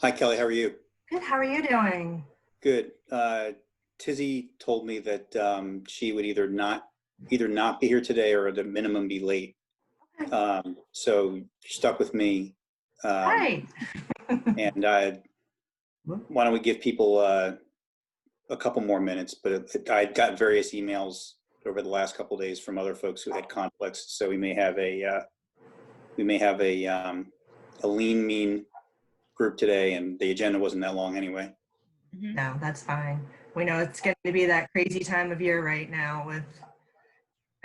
Hi, Kelly. How are you? Good. How are you doing? Good. Tizzy told me that she would either not be here today or at a minimum be late. Okay. So she stuck with me. Hi. And why don't we give people a couple more minutes? But I got various emails over the last couple of days from other folks who had conflicts. So we may have a lean, mean group today, and the agenda wasn't that long anyway. No, that's fine. We know it's going to be that crazy time of year right now with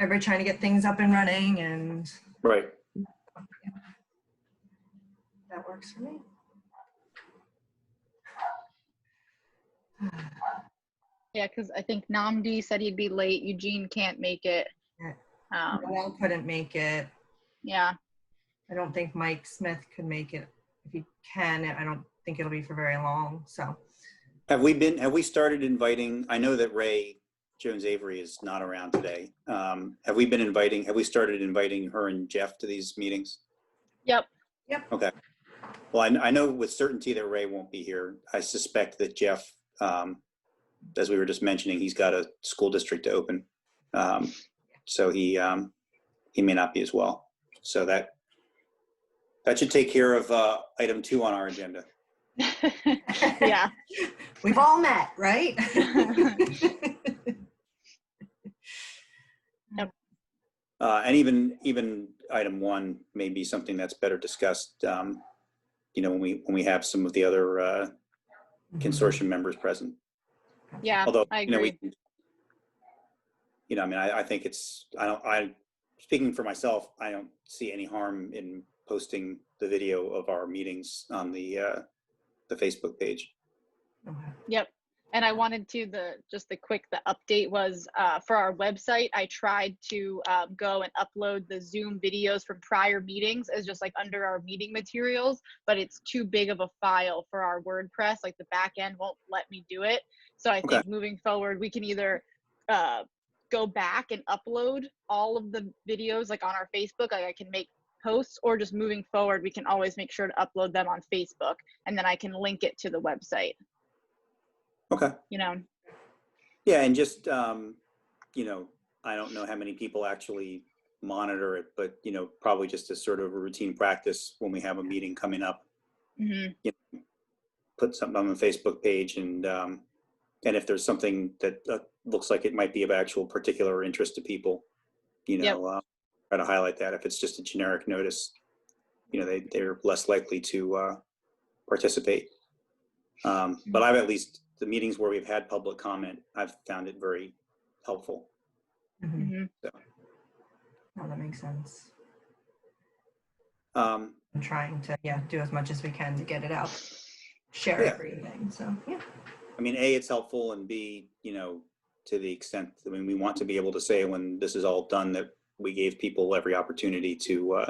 everybody trying to get things up and running, and Right. that works for me. Yeah, because I think Namdi said he'd be late. Eugene can't make it. Noel couldn't make it. Yeah. I don't think Mike Smith could make it. If he can, I don't think it'll be for very long. So Have we started inviting, I know that Ray Jones Avery is not around today. Have we started inviting her and Jeff to these meetings? Yep. Okay. Well, I know with certainty that Ray won't be here. I suspect that Jeff, as we were just mentioning, he's got a school district to open. So he may not be as well. So that should take care of item 2 on our agenda. Yeah. we've all met, right? Yep. And even item 1 may be something that's better discussed, when we have some of the other consortium members present. Yeah. Although, I agree. I think speaking for myself, I don't see any harm in posting the video of our meetings on the Facebook page. Yep. And I wanted to, the update was for our website, I tried to go and upload the Zoom videos from prior meetings as just like under our meeting materials, but it's too big of a file for our WordPress. Like the back end won't let me do it. So I think moving forward, we can either go back and upload all of the videos like on our Facebook, like I can make posts, or just moving forward, we can always make sure to upload them on Facebook, and then I can link it to the website. Okay. Yeah, and just, I don't know how many people actually monitor it, but, probably just as sort of a routine practice when we have a meeting coming up, put something on the Facebook page, and if there's something that looks like it might be of actual particular interest to people, try to highlight that. If it's just a generic notice, they're less likely to participate. But I've at least, the meetings where we've had public comment, I've found it very helpful. So. Oh, that makes sense. I'm trying to do as much as we can to get it out, share everything. So A, it's helpful, and B, to the extent, we want to be able to say when this is all done that we gave people every opportunity to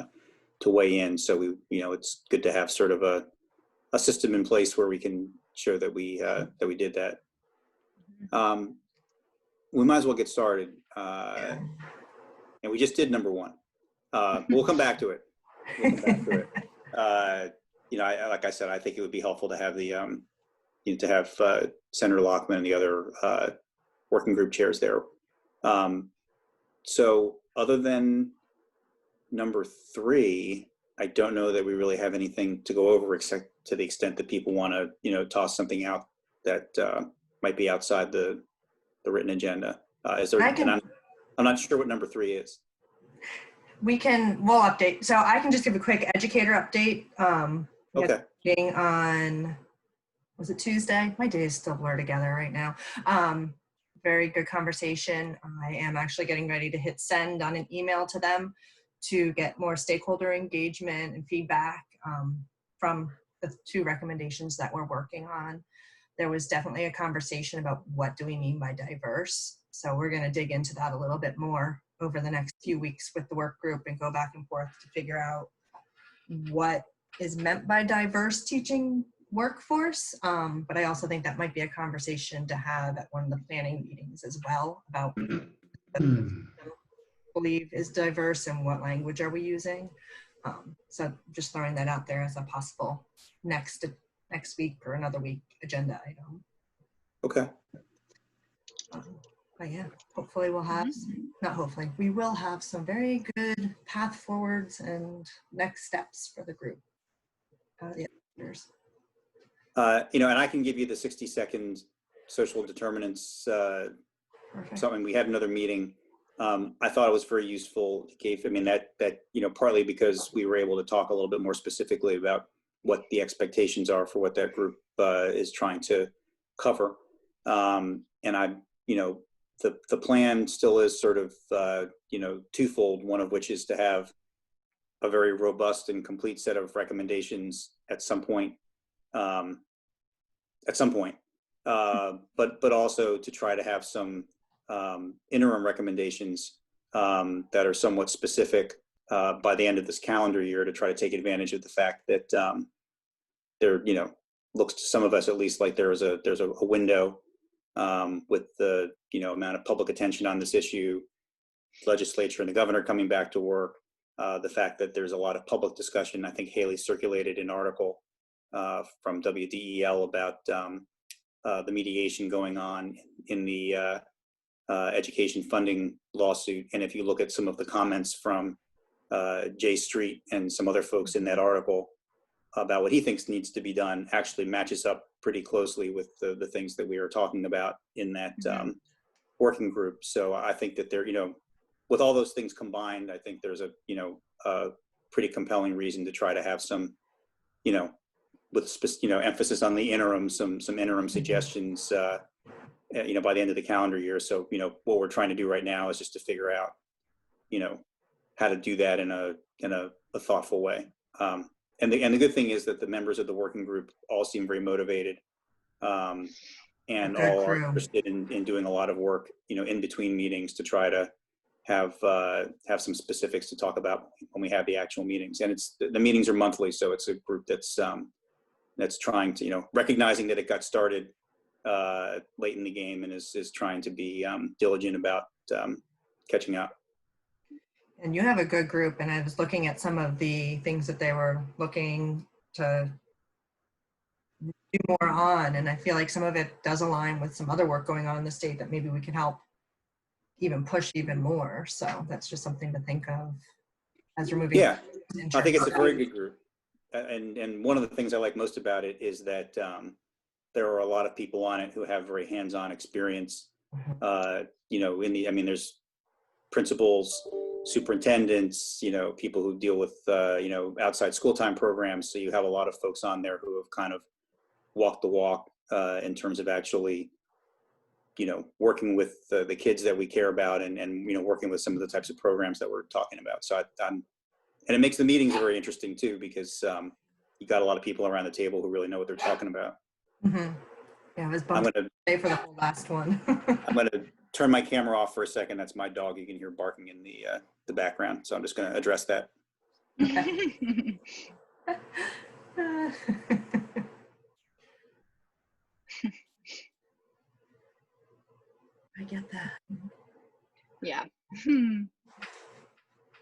weigh in. So it's good to have sort of a system in place where we can show that we did that. We might as well get started. And we just did number 1. We'll come back to it. Like I said, I think it would be helpful to have the Senator Lockman and the other working group chairs there. So other than number 3, I don't know that we really have anything to go over, except to the extent that people want to, toss something out that might be outside the written agenda. I'm not sure what number 3 is. We'll update. So I can just give a quick educator update. Okay. On, was it Tuesday? My days still blur together right now. Very good conversation. I am actually getting ready to hit send on an email to them to get more stakeholder engagement and feedback from the 2 recommendations that we're working on. There was definitely a conversation about what do we mean by diverse. So we're going to dig into that a little bit more over the next few weeks with the work group and go back and forth to figure out what is meant by diverse teaching workforce. But I also think that might be a conversation to have at one of the planning meetings as well about what believe is diverse and what language are we using. So just throwing that out there as a possible next next week or another week agenda item. Okay. But yeah, hopefully we'll have, not hopefully, we will have some very good path forwards and next steps for the group. Yeah, You know, and I can give you the 60-second social determinants, perfect. something. We had another meeting. I thought it was very useful. It gave, I mean, that, you know, partly because we were able to talk a little bit more specifically about what the expectations are for what that group is trying to cover. And I, you know, the plan still is sort of, you know, twofold, one of which is to have a very robust and complete set of recommendations at some point, but also to try to have some interim recommendations that are somewhat specific by the end of this calendar year, to try to take advantage of the fact that there, you know, looks to some of us at least like there's a window with the, you know, amount of public attention on this issue, legislature and the governor coming back to work, the fact that there's a lot of public discussion. I think Haley circulated an article from WDEL about the mediation going on in the education funding lawsuit. And if you look at some of the comments from Jay Street and some other folks in that article about what he thinks needs to be done, actually matches up pretty closely with the things that we were talking about in that working group. So I think that there, you know, with all those things combined, I think there's a, you know, a pretty compelling reason to try to have some, you know, with, you know, emphasis on the interim, some interim suggestions, you know, by the end of the calendar year. So, you know, what we're trying to do right now is just to figure out, you know, how to do that in a thoughtful way. And the good thing is that the members of the working group all seem very motivated, and all are interested in doing a lot of work, you know, in between meetings to try to have some specifics to talk about when we have the actual meetings. And it's, the meetings are monthly, so it's a group that's trying to, you know, recognizing that it got started late in the game and is trying to be diligent about catching up. And you have a good group, and I was looking at some of the things that they were looking to do more on, and I feel like some of it does align with some other work going on in the state that maybe we can help even push even more. So that's just something to think of as we're moving. Yeah, I think it's a very good group. And one of the things I like most about it is that there are a lot of people on it who have very hands-on experience. You know, I mean, there's principals, superintendents, you know, people who deal with, you know, outside school time programs. So you have a lot of folks on there who have kind of walked the walk in terms of actually, you know, working with the kids that we care about, and you know, working with some of the types of programs that we're talking about. So and it makes the meetings very interesting too, because you got a lot of people around the table who really know what they're talking about. Yeah, I was bummed to stay for the whole last one. I'm going to turn my camera off for a second. That's my dog. You can hear barking in the background. So I'm just going to address that. Okay. I get that. Yeah.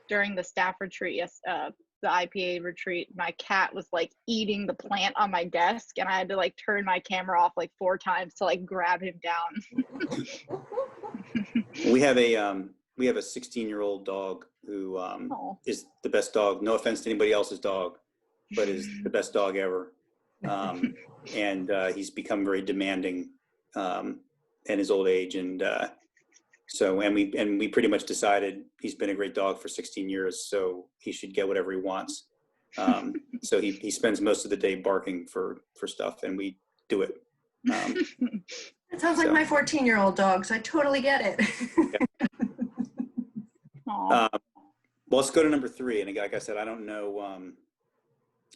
During the staff retreat, yes, the IPA retreat, my cat was like eating the plant on my desk, and I had to like turn my camera off like 4 times to like grab him down. We have a 16-year-old dog who is the best dog. No offense to anybody else's dog, but is the best dog ever. And he's become very demanding in his old age, and so we pretty much decided he's been a great dog for 16 years, so he should get whatever he wants. So he spends most of the day barking for stuff, and we do it. It sounds like my 14-year-old dog, so I totally get it. Well, let's go to number 3. And like I said, I don't know.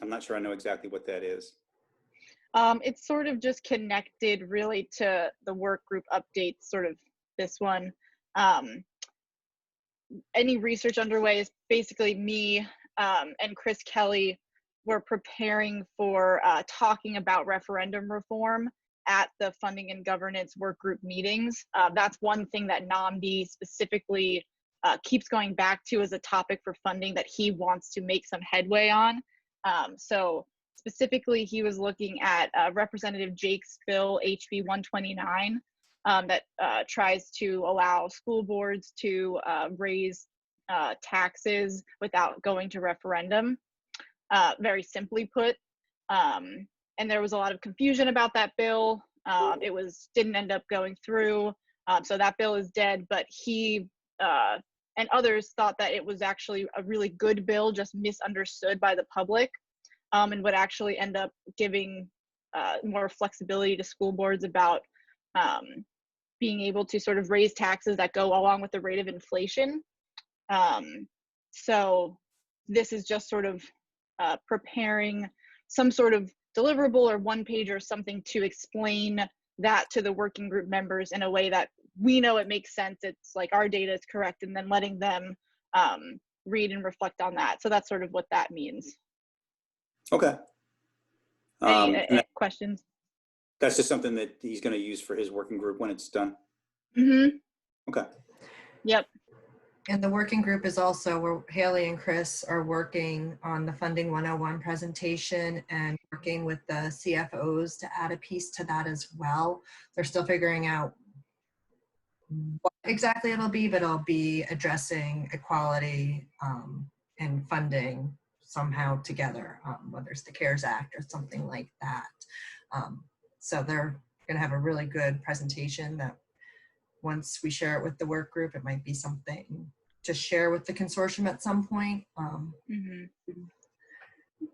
I'm not sure I know exactly what that is. It's sort of just connected really to the work group updates, sort of this one. Any research underway is basically me and Chris Kelly were preparing for talking about referendum reform at the funding and governance work group meetings. That's one thing that Nnamdi specifically keeps going back to as a topic for funding that he wants to make some headway on. So Specifically, he was looking at Representative Jake's bill, HB 129, that tries to allow school boards to raise taxes without going to referendum, very simply put. And there was a lot of confusion about that bill. It didn't end up going through. So that bill is dead, but he and others thought that it was actually a really good bill, just misunderstood by the public, and would actually end up giving more flexibility to school boards about being able to sort of raise taxes that go along with the rate of inflation. So this is just sort of preparing some sort of deliverable or one page or something to explain that to the working group members in a way that we know it makes sense. It's like our data is correct, and then letting them read and reflect on that. So that's sort of what that means. Okay. Any questions? That's just something that he's going to use for his working group when it's done. Mm-hmm. Okay. Yep. And the working group is also where Haley and Chris are working on the Funding 101 presentation and working with the CFOs to add a piece to that as well. They're still figuring out what exactly it'll be, but it'll be addressing equality and funding somehow together, whether it's the CARES Act or something like that. So they're going to have a really good presentation that once we share it with the work group, it might be something to share with the consortium at some point.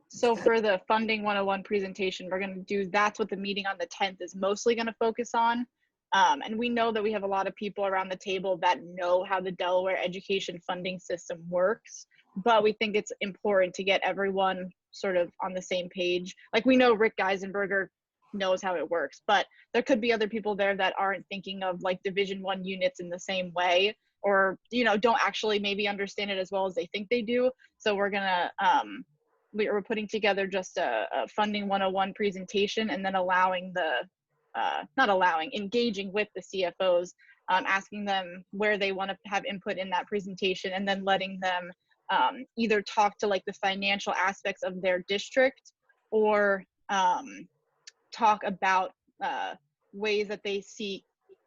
So for the Funding 101 presentation, we're going to do, that's what the meeting on the 10th is mostly going to focus on. And we know that we have a lot of people around the table that know how the Delaware education funding system works, but we think it's important to get everyone sort of on the same page. Like, we know Rick Geisenberger knows how it works, but there could be other people there that aren't thinking of like Division I units in the same way, or, you know, don't actually maybe understand it as well as they think they do. So we're gonna, we're putting together just a Funding 101 presentation, and then allowing the, engaging with the CFOs, asking them where they want to have input in that presentation, and then letting them either talk to like the financial aspects of their district, or talk about ways that they see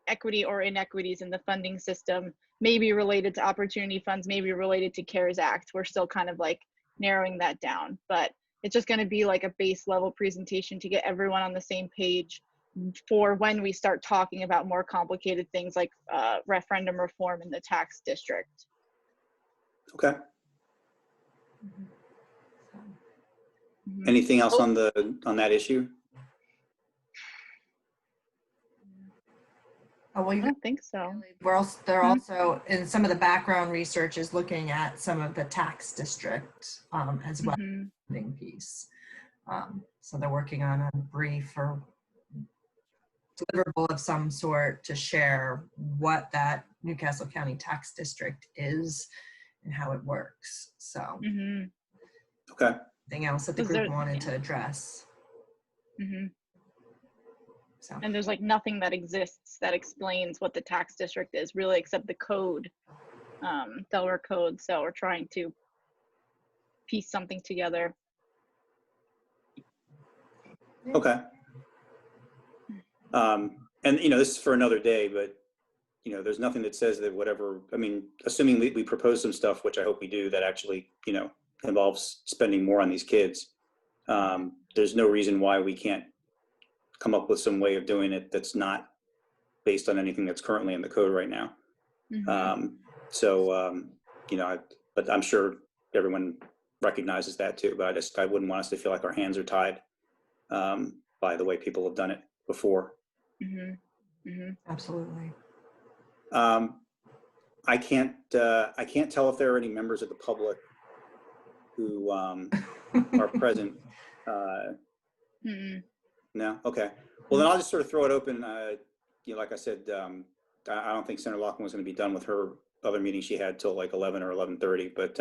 equity or inequities in the funding system, maybe related to opportunity funds, maybe related to CARES Act. We're still kind of like narrowing that down, but it's just going to be like a base level presentation to get everyone on the same page for when we start talking about more complicated things like referendum reform in the tax district. Okay. Anything else on that issue? Oh, well, I don't think so. They're also, in some of the background research is looking at some of the tax district as well, funding piece. So they're working on a brief or deliverable of some sort to share what that Newcastle County tax district is and how it works. So Okay. anything else that the group wanted to address. So. And there's like nothing that exists that explains what the tax district is really, except the code, Delaware code. So we're trying to piece something together. Okay. And you know, this is for another day, but you know, there's nothing that says that whatever, I mean, assuming we propose some stuff, which I hope we do, that actually, you know, involves spending more on these kids. There's no reason why we can't come up with some way of doing it that's not based on anything that's currently in the code right now. You know, but I'm sure everyone recognizes that too, but I wouldn't want us to feel like our hands are tied by the way people have done it before. Absolutely. I can't tell if there are any members of the public who are present. No? Okay. Well, then I'll just sort of throw it open. You know, like I said, I don't think Senator Loughlin was going to be done with her other meeting she had till like 11 or 11:30. But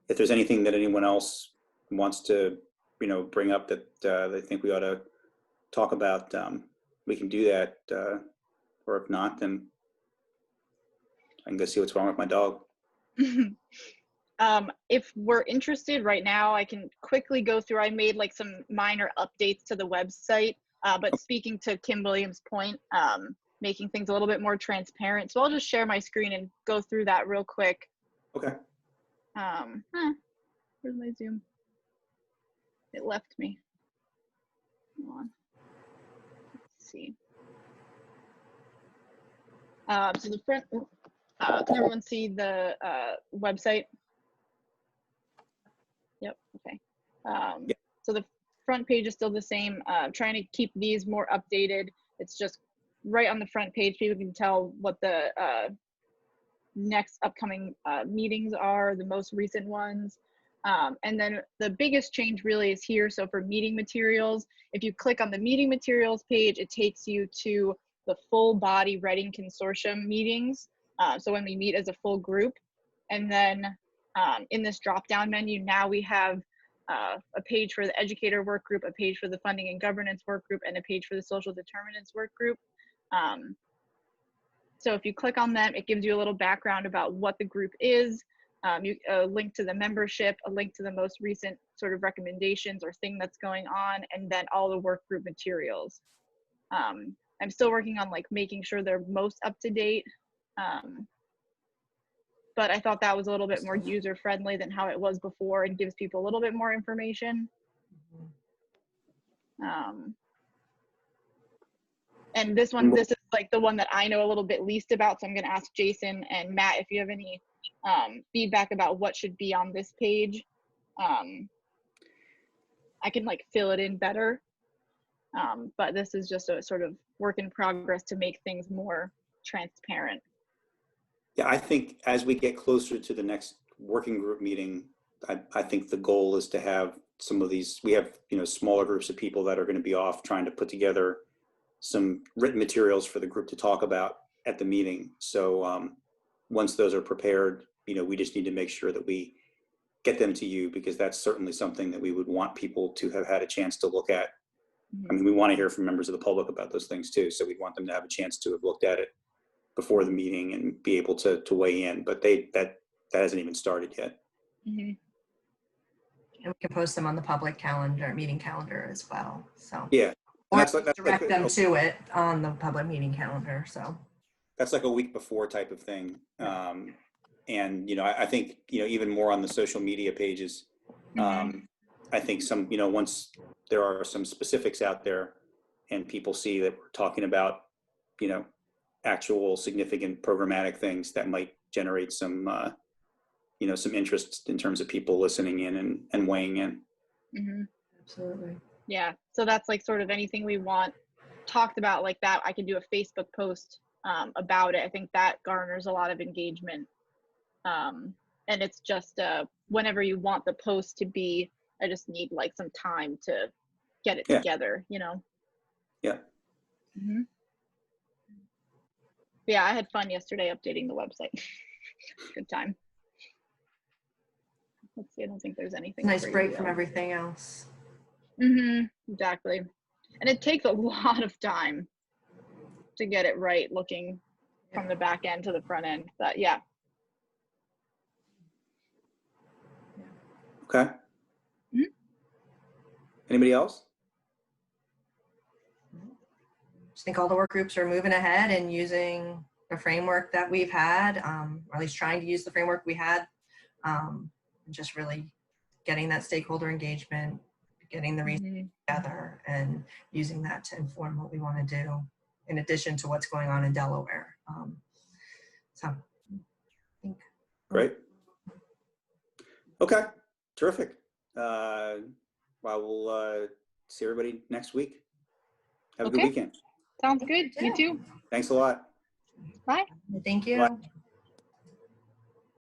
if there's anything that anyone else wants to, you know, bring up that they think we ought to talk about, we can do that. Or if not, then I can go see what's wrong with my dog. If we're interested right now, I can quickly go through. I made like some minor updates to the website, but speaking to Kim Williams' point, making things a little bit more transparent. So I'll just share my screen and go through that real quick. Okay. Where's my Zoom? It left me. Hold on. Let's see. So the front, can everyone see the website? Yep, okay. Yeah. So the front page is still the same. Trying to keep these more updated. It's just right on the front page. People can tell what the next upcoming meetings are, the most recent ones. And then the biggest change really is here. So for meeting materials, if you click on the meeting materials page, it takes you to the full body Reading Consortium meetings. So when we meet as a full group, and then in this drop-down menu, now we have a page for the educator work group, a page for the funding and governance work group, and a page for the social determinants work group. So if you click on them, it gives you a little background about what the group is, a link to the membership, a link to the most recent sort of recommendations or thing that's going on, and then all the work group materials. I'm still working on like making sure they're most up to date. But I thought that was a little bit more user friendly than how it was before and gives people a little bit more information. And this is like the one that I know a little bit least about. So I'm gonna ask Jason and Matt if you have any feedback about what should be on this page. I can like fill it in better. But this is just a sort of work in progress to make things more transparent. Yeah, I think as we get closer to the next working group meeting, I think the goal is to have some of these, we have, smaller groups of people that are going to be off trying to put together some written materials for the group to talk about at the meeting. So once those are prepared, we just need to make sure that we get them to you, because that's certainly something that we would want people to have had a chance to look at. I mean, we want to hear from members of the public about those things too. So we want them to have a chance to have looked at it before the meeting and be able to weigh in, but that hasn't even started yet. And we can post them on the public calendar, meeting calendar as well. So yeah, or that's direct like them to it on the public meeting calendar. So that's like a week before type of thing. And I think even more on the social media pages. I think some once there are some specifics out there and people see that we're talking about actual significant programmatic things, that might generate some some interest in terms of people listening in and weighing in. Absolutely. Yeah, so that's like sort of anything we want talked about like that. I can do a Facebook post about it. I think that garners a lot of engagement. And it's just whenever you want the post to be, I just need like some time to get it together, Yeah. Yeah, I had fun yesterday updating the website. Good time. Let's see, I don't think there's anything. Nice break from everything else. Exactly. And it takes a lot of time to get it right, looking from the back end to the front end. But yeah. Okay. Anybody else? I think all the work groups are moving ahead and using the framework that we've had, or at least trying to use the framework we had, and just really getting that stakeholder engagement, getting the research together, and using that to inform what we want to do in addition to what's going on in Delaware. So I think. Great. Okay, terrific. Well, we'll see everybody next week. Have a good weekend. Sounds good. You too. Thanks a lot. Bye. Thank you. Bye.